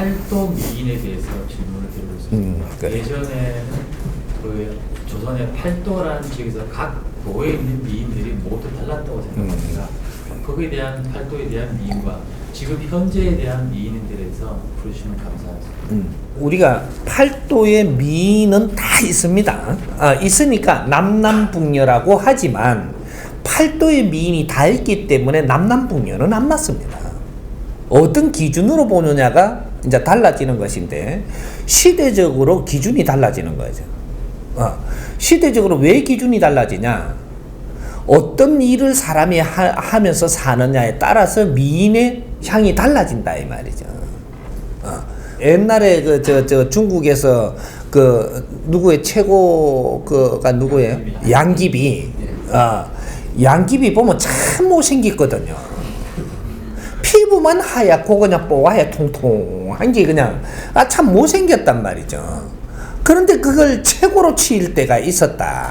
팔도 미인에 대해서 질문을 드리고 있습니다. 그래. 예전에는 그 조선의 팔도라는 지역에서 각 도에 있는 미인들이 모두 달랐다고 생각합니다. 거기에 대한 팔도에 대한 미인과 지금 현재에 대한 미인에 대해서 부르시면 감사하겠습니다. 우리가 팔도의 미인은 다 있습니다. 있으니까 남남북녀라고 하지만 팔도의 미인이 다 있기 때문에 남남북녀는 안 맞습니다. 어떤 기준으로 보느냐가 이제 달라지는 것인데 시대적으로 기준이 달라지는 거죠. 시대적으로 왜 기준이 달라지냐? 어떤 일을 사람이 하면서 사느냐에 따라서 미인의 향이 달라진다 이 말이죠. 옛날에 중국에서 누구의 최고가 누구예요? 양귀비. 양귀비 보면 참 못생겼거든요. 피부만 하얗고 그냥 뽀얗게 통통한 게 그냥 참 못생겼단 말이죠. 그런데 그걸 최고로 치일 때가 있었다.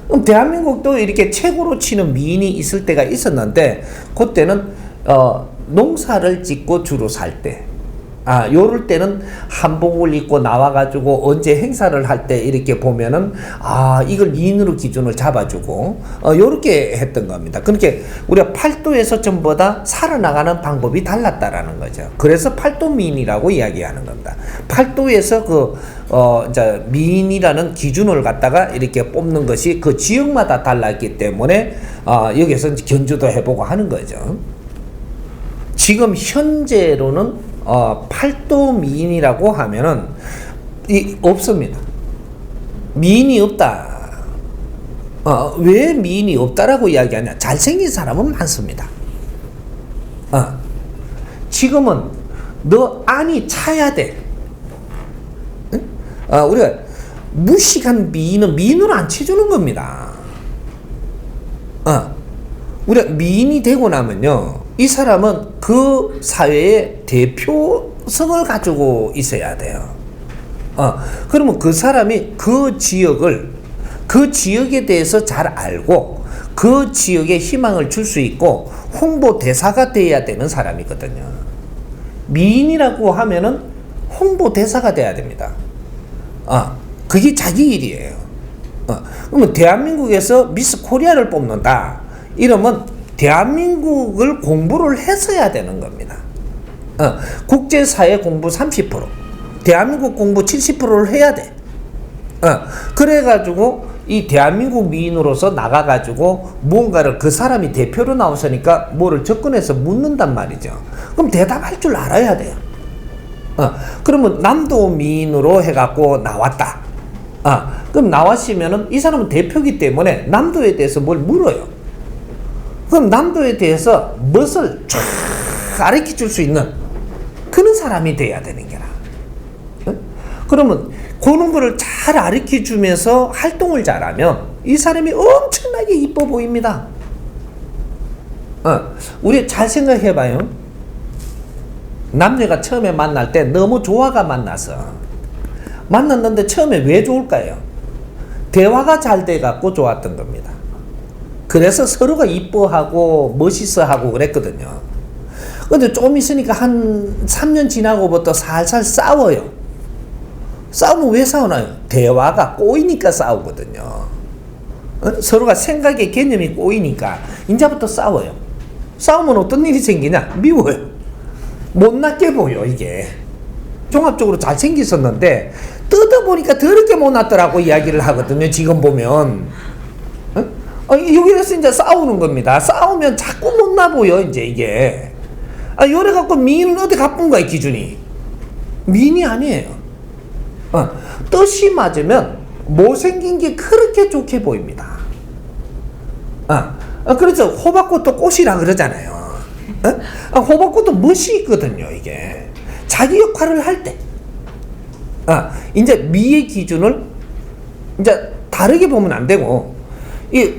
그럼 대한민국도 이렇게 최고로 치는 미인이 있을 때가 있었는데 그때는 농사를 짓고 주로 살 때, 요럴 때는 한복을 입고 나와가지고 언제 행사를 할 때 이렇게 보면은 이걸 미인으로 기준을 잡아주고 요렇게 했던 겁니다. 그렇게 우리가 팔도에서 전부 다 살아나가는 방법이 달랐다라는 거죠. 그래서 팔도 미인이라고 이야기하는 겁니다. 팔도에서 이제 미인이라는 기준을 갖다가 이렇게 뽑는 것이 그 지역마다 달랐기 때문에 여기서 이제 견주도 해보고 하는 거죠. 지금 현재로는 팔도 미인이라고 하면은 없습니다. 미인이 없다. 왜 미인이 없다라고 이야기하냐? 잘생긴 사람은 많습니다. 지금은 너 안이 차야 돼. 우리가 무식한 미인은 미인으로 안 쳐주는 겁니다. 우리가 미인이 되고 나면요, 이 사람은 그 사회의 대표성을 가지고 있어야 돼요. 그러면 그 사람이 그 지역에 대해서 잘 알고 그 지역에 희망을 줄 수 있고 홍보 대사가 돼야 되는 사람이거든요. 미인이라고 하면은 홍보 대사가 돼야 됩니다. 그게 자기 일이에요. 그러면 대한민국에서 미스 코리아를 뽑는다 이러면 대한민국을 공부를 했어야 되는 겁니다. 국제사회 공부 30%, 대한민국 공부 70%를 해야 돼. 그래가지고 이 대한민국 미인으로서 나가가지고 뭔가를 그 사람이 대표로 나오시니까 뭐를 접근해서 묻는단 말이죠. 그럼 대답할 줄 알아야 돼요. 그러면 남도 미인으로 해갖고 나왔다. 그럼 나왔으면은 이 사람은 대표이기 때문에 남도에 대해서 뭘 물어요. 그럼 남도에 대해서 멋을 쫙 가르쳐 줄 수 있는 그런 사람이 돼야 되는 게라. 그러면 그런 거를 잘 가르쳐 주면서 활동을 잘하면 이 사람이 엄청나게 이뻐 보입니다. 우리 잘 생각해 봐요. 남녀가 처음에 만날 때 너무 좋아가 만났는데 처음에 왜 좋을까요? 대화가 잘 돼갖고 좋았던 겁니다. 그래서 서로가 이뻐하고 멋있어하고 그랬거든요. 근데 좀 있으니까 한 3년 지나고부터 살살 싸워요. 싸우면 왜 싸우나요? 대화가 꼬이니까 싸우거든요. 서로가 생각의 개념이 꼬이니까 이제부터 싸워요. 싸우면 어떤 일이 생기냐? 미워요. 못났게 보여 이게. 종합적으로 잘생겼었는데 뜯어보니까 더럽게 못났더라고 이야기를 하거든요. 지금 보면. 여기에서 이제 싸우는 겁니다. 싸우면 자꾸 못나 보여 이제 이게. 요래 갖고 미인은 어디 가쁜 거야 기준이. 미인이 아니에요. 뜻이 맞으면 못생긴 게 그렇게 좋게 보입니다. 그래서 호박꽃도 꽃이라 그러잖아요. 호박꽃도 멋이 있거든요 이게. 자기 역할을 할 때. 이제 미의 기준을 이제 다르게 보면 안 되고,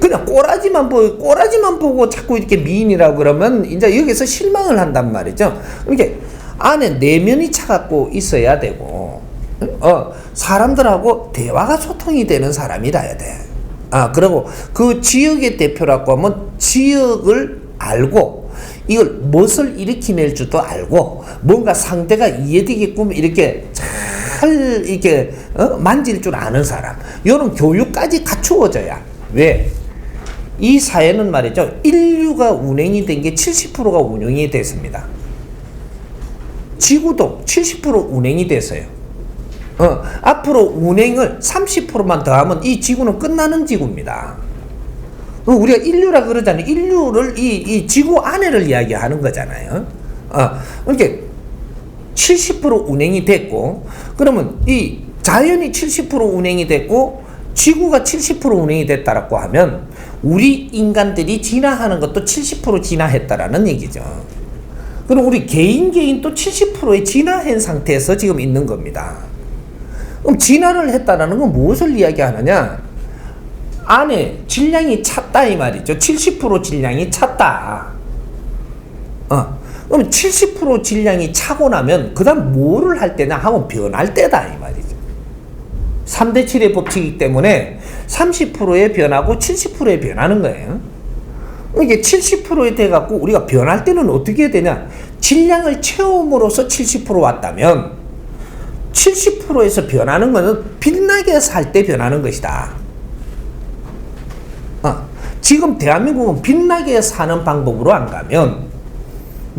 그냥 꼬라지만 보고 자꾸 이렇게 미인이라고 그러면 이제 여기서 실망을 한단 말이죠. 이렇게 안에 내면이 차갖고 있어야 되고, 사람들하고 대화가 소통이 되는 사람이라야 돼. 그리고 그 지역의 대표라고 하면 지역을 알고 이걸 무엇을 일으켜낼 줄도 알고 뭔가 상대가 이해되게끔 이렇게 잘 이렇게 만질 줄 아는 사람, 이런 교육까지 갖추어져야. 왜? 이 사회는 말이죠, 인류가 운행이 된 게 70%가 운영이 됐습니다. 지구도 70% 운행이 됐어요. 앞으로 운행을 30%만 더하면 이 지구는 끝나는 지구입니다. 우리가 인류라 그러잖아요. 인류를 이 지구 안에를 이야기하는 거잖아요. 이렇게 70% 운행이 됐고, 그러면 이 자연이 70% 운행이 됐고 지구가 70% 운행이 됐다라고 하면 우리 인간들이 진화하는 것도 70% 진화했다라는 얘기죠. 그럼 우리 개인 또 70%의 진화한 상태에서 지금 있는 겁니다. 그럼 진화를 했다라는 건 무엇을 이야기하느냐? 안에 질량이 찼다 이 말이죠. 70% 질량이 찼다. 그럼 70% 질량이 차고 나면 그 다음 뭐를 할 때냐 하면 변할 때다 이 말이죠. 3대 7의 법칙이기 때문에 30%에 변하고 70%에 변하는 거예요. 이게 70%에 돼갖고 우리가 변할 때는 어떻게 해야 되냐? 질량을 채움으로써 70% 왔다면 70%에서 변하는 것은 빛나게 살 때 변하는 것이다. 지금 대한민국은 빛나게 사는 방법으로 안 가면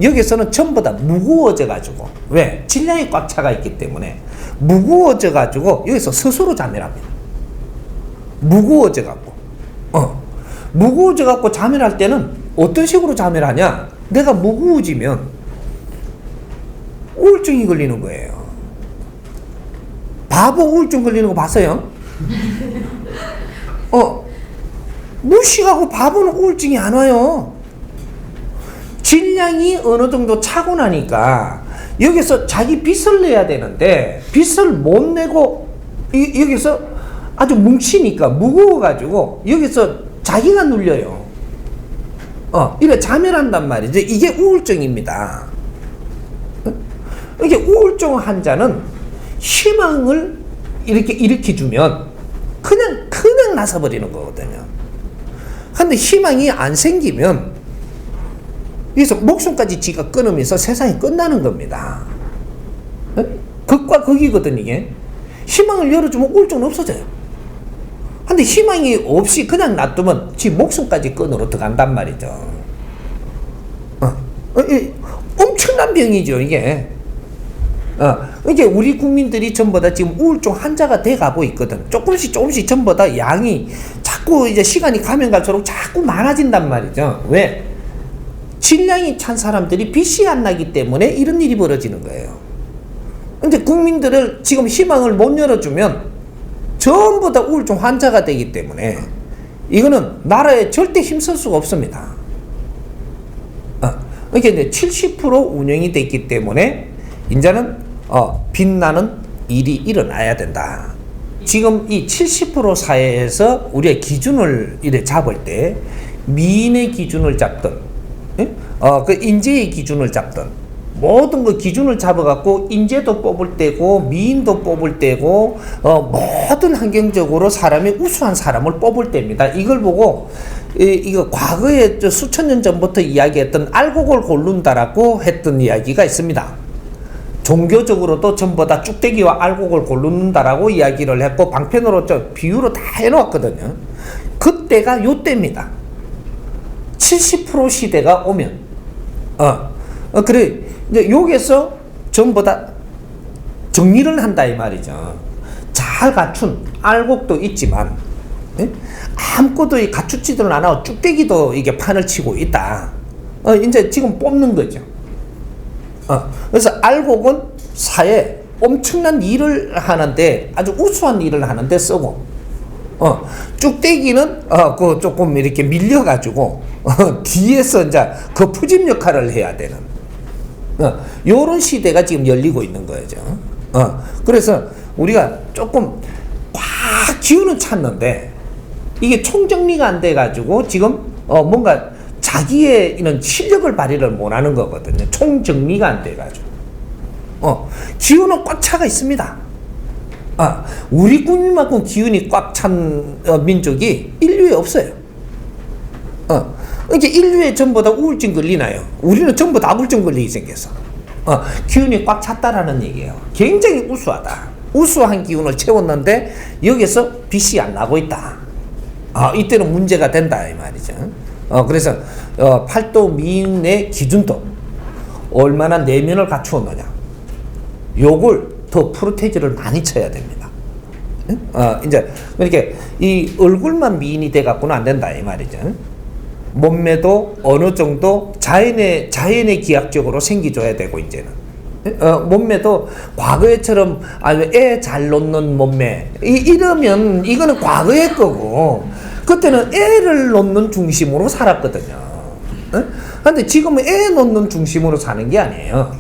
여기서는 전부 다 무거워져 가지고, 왜? 질량이 꽉 차가 있기 때문에 무거워져 가지고 여기서 스스로 자멸합니다. 무거워져 갖고 무거워져 갖고 자멸할 때는 어떤 식으로 자멸하냐? 내가 무거워지면 우울증이 걸리는 거예요. 바보 우울증 걸리는 거 봤어요? 무식하고 바보는 우울증이 안 와요. 질량이 어느 정도 차고 나니까 여기서 자기 빚을 내야 되는데 빚을 못 내고 여기서 아주 뭉치니까 무거워가지고 여기서 자기가 눌려요. 이래 자멸한단 말이죠. 이게 우울증입니다. 이게 우울증 환자는 희망을 이렇게 일으켜주면 그냥 나서버리는 거거든요. 근데 희망이 안 생기면 그래서 목숨까지 지가 끊으면서 세상이 끝나는 겁니다. 극과 극이거든 이게. 희망을 열어주면 우울증은 없어져요. 근데 희망이 없이 그냥 놔두면 지 목숨까지 끊으러 들어간단 말이죠. 엄청난 병이죠 이게. 이게 우리 국민들이 전부 다 지금 우울증 환자가 돼가고 있거든. 조금씩 전부 다 양이 자꾸 이제 시간이 가면 갈수록 자꾸 많아진단 말이죠. 왜? 질량이 찬 사람들이 빚이 안 나기 때문에 이런 일이 벌어지는 거예요. 근데 국민들을 지금 희망을 못 열어주면 전부 다 우울증 환자가 되기 때문에 이거는 나라에 절대 힘쓸 수가 없습니다. 그러니까 이제 70% 운영이 됐기 때문에 이제는 빛나는 일이 일어나야 된다. 지금 이 70% 사회에서 우리의 기준을 이래 잡을 때 미인의 기준을 잡든 그 인재의 기준을 잡든 모든 그 기준을 잡아갖고 인재도 뽑을 때고 미인도 뽑을 때고 모든 환경적으로 사람이 우수한 사람을 뽑을 때입니다. 이걸 보고 이거 과거에 수천 년 전부터 이야기했던 알곡을 고른다라고 했던 이야기가 있습니다. 종교적으로도 전부 다 쭉대기와 알곡을 고른다라고 이야기를 했고 방편으로 비유로 다 해놓았거든요. 그때가 요때입니다. 70% 시대가 오면 그래 이제 여기서 전부 다 정리를 한다 이 말이죠. 잘 갖춘 알곡도 있지만 아무것도 갖추지도 않아 쭉대기도 이게 판을 치고 있다. 이제 지금 뽑는 거죠. 그래서 알곡은 사회에 엄청난 일을 하는데 아주 우수한 일을 하는데 쓰고 쭉대기는 그 조금 이렇게 밀려가지고 뒤에서 이제 그 푸짐 역할을 해야 되는 요런 시대가 지금 열리고 있는 거죠. 그래서 우리가 조금 꽉 기운은 찼는데 이게 총정리가 안 돼가지고 지금 뭔가 자기의 이런 실력을 발휘를 못하는 거거든요. 총정리가 안 돼가지고 기운은 꽉 차가 있습니다. 우리 국민만큼 기운이 꽉 찬 민족이 인류에 없어요. 이제 인류에 전부 다 우울증 걸리나요? 우리는 전부 다 우울증 걸리게 생겼어. 기운이 꽉 찼다라는 얘기예요. 굉장히 우수하다. 우수한 기운을 채웠는데 여기서 빛이 안 나고 있다. 이때는 문제가 된다 이 말이죠. 그래서 팔도 미인의 기준도 얼마나 내면을 갖추었느냐. 요걸 더 프로테이즈를 많이 쳐야 됩니다. 이제 이렇게 이 얼굴만 미인이 돼 갖고는 안 된다 이 말이죠. 몸매도 어느 정도 자연의 기하적으로 생기줘야 되고 이제는 몸매도 과거에처럼 애 잘 놓는 몸매 이러면 이거는 과거의 거고 그때는 애를 놓는 중심으로 살았거든요. 그런데 지금은 애 놓는 중심으로 사는 게 아니에요.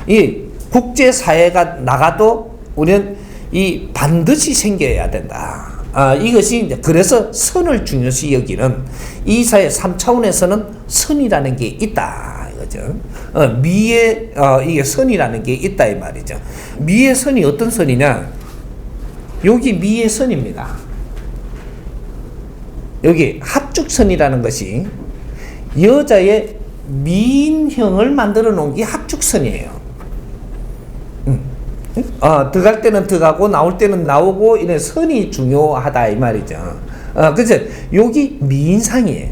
이 국제사회가 나가도 우리는 이 반드시 생겨야 된다. 이것이 이제 그래서 선을 중요시 여기는 이 사회 3차원에서는 선이라는 게 있다 이거죠. 미의 이게 선이라는 게 있다 이 말이죠. 미의 선이 어떤 선이냐? 여기 미의 선입니다. 여기 합죽선이라는 것이 여자의 미인형을 만들어 놓은 게 합죽선이에요. 들어갈 때는 들어가고 나올 때는 나오고 이런 선이 중요하다 이 말이죠. 그래서 여기 미인상이에요.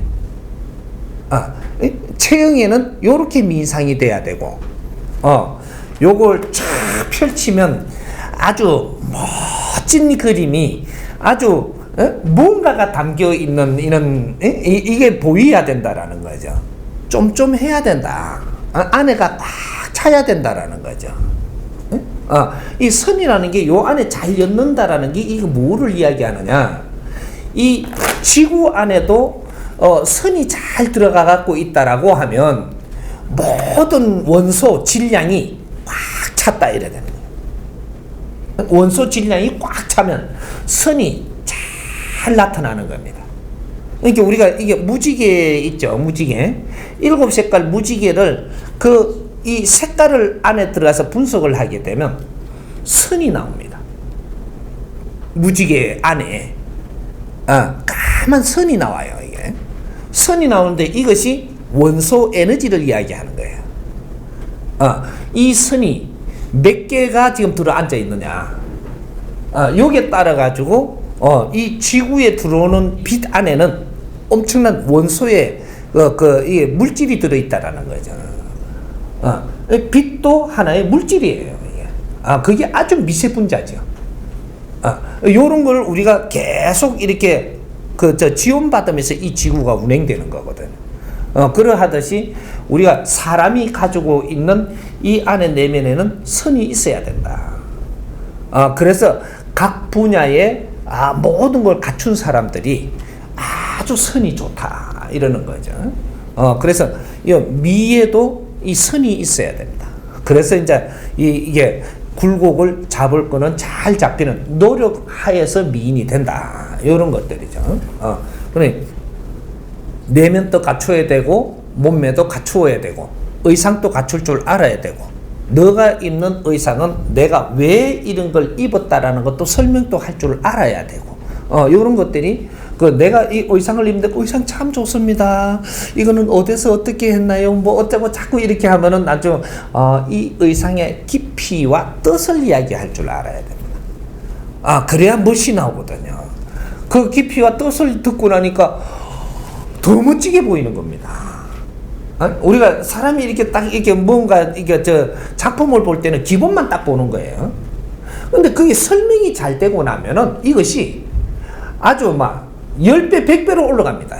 체형에는 요렇게 미인상이 돼야 되고 요걸 쫙 펼치면 아주 멋진 그림이 아주 뭔가가 담겨 있는 이런 이게 보여야 된다라는 거죠. 좀 해야 된다. 안에가 꽉 차야 된다라는 거죠. 이 선이라는 게 요 안에 잘 엮는다라는 게 이거 뭐를 이야기하느냐? 이 지구 안에도 선이 잘 들어가 갖고 있다라고 하면 모든 원소 질량이 꽉 찼다 이래야 되는 거예요. 원소 질량이 꽉 차면 선이 잘 나타나는 겁니다. 그러니까 우리가 이게 무지개 있죠, 무지개. 7색깔 무지개를 이 색깔을 안에 들어가서 분석을 하게 되면 선이 나옵니다. 무지개 안에 까만 선이 나와요. 이게 선이 나오는데 이것이 원소 에너지를 이야기하는 거예요. 이 선이 몇 개가 지금 들어 앉아 있느냐? 요게 따라 가지고 이 지구에 들어오는 빛 안에는 엄청난 원소의 이게 물질이 들어 있다라는 거죠. 빛도 하나의 물질이에요. 이게. 그게 아주 미세 분자죠. 요런 걸 우리가 계속 이렇게 지원받으면서 이 지구가 운행되는 거거든. 그러하듯이 우리가 사람이 가지고 있는 이 안에 내면에는 선이 있어야 된다. 그래서 각 분야에 모든 걸 갖춘 사람들이 아주 선이 좋다 이러는 거죠. 그래서 미에도 이 선이 있어야 된다. 그래서 이제 이게 굴곡을 잡을 거는 잘 잡히는 노력하여서 미인이 된다. 이런 것들이죠. 그러니 내면도 갖춰야 되고 몸매도 갖추어야 되고 의상도 갖출 줄 알아야 되고 너가 입는 의상은 내가 왜 이런 걸 입었다라는 것도 설명도 할 줄 알아야 되고 이런 것들이 내가 이 의상을 입는데 의상 참 좋습니다. 이거는 어디서 어떻게 했나요? 뭐 어쩌고 자꾸 이렇게 하면은 아주 이 의상의 깊이와 뜻을 이야기할 줄 알아야 됩니다. 그래야 멋이 나오거든요. 그 깊이와 뜻을 듣고 나니까 더 멋지게 보이는 겁니다. 우리가 사람이 이렇게 딱 이렇게 뭔가 이게 작품을 볼 때는 기본만 딱 보는 거예요. 근데 그게 설명이 잘 되고 나면은 이것이 아주 막 10배, 100배로 올라갑니다.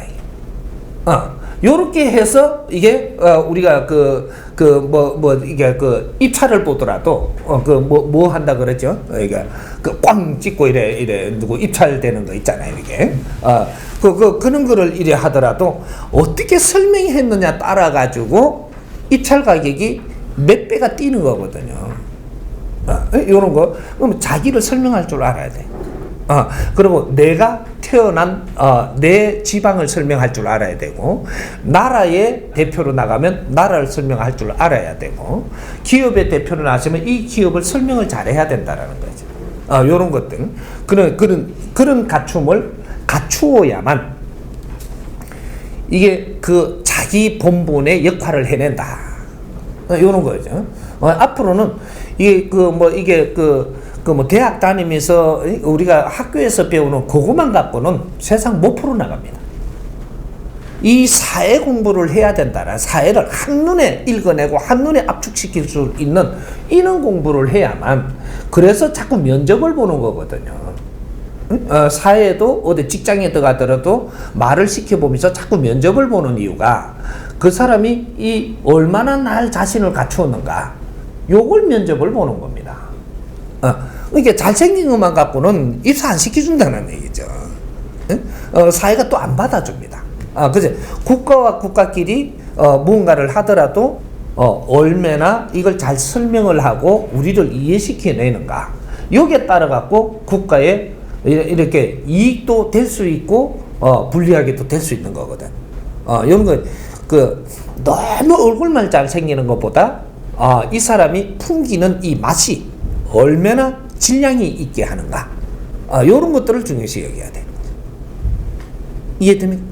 요렇게 해서 이게 우리가 이게 입찰을 보더라도 뭐 한다 그러죠? 이게 꽝 찍고 이래 누구 입찰되는 거 있잖아요, 이게. 그런 거를 이래 하더라도 어떻게 설명했느냐 따라 가지고 입찰 가격이 몇 배가 뛰는 거거든요. 요런 거. 그럼 자기를 설명할 줄 알아야 돼. 그리고 내가 태어난 내 지방을 설명할 줄 알아야 되고 나라의 대표로 나가면 나라를 설명할 줄 알아야 되고 기업의 대표로 나서면 이 기업을 설명을 잘해야 된다라는 거죠. 이런 것들 그런 갖춤을 갖추어야만 이게 그 자기 본분의 역할을 해낸다. 이런 거죠. 앞으로는 이게 대학 다니면서 우리가 학교에서 배우는 그것만 갖고는 세상 못 풀어나갑니다. 이 사회 공부를 해야 된다라. 사회를 한눈에 읽어내고 한눈에 압축시킬 수 있는 이런 공부를 해야만, 그래서 자꾸 면접을 보는 거거든요. 사회에도 어디 직장에 들어가더라도 말을 시켜보면서 자꾸 면접을 보는 이유가 그 사람이 이 얼마나 날 자신을 갖추었는가, 요걸 면접을 보는 겁니다. 그러니까 잘생긴 것만 갖고는 입사 안 시켜준다는 얘기죠. 사회가 또 안 받아줍니다. 그죠? 국가와 국가끼리 무언가를 하더라도 얼마나 이걸 잘 설명을 하고 우리를 이해시켜내는가, 여기에 따라 갖고 국가에 이렇게 이익도 될 수 있고 불리하게도 될 수 있는 거거든. 이런 거 너무 얼굴만 잘생기는 것보다 이 사람이 풍기는 이 맛이 얼마나 질량이 있게 하는가, 이런 것들을 중요시 여겨야 돼. 이해됩니까?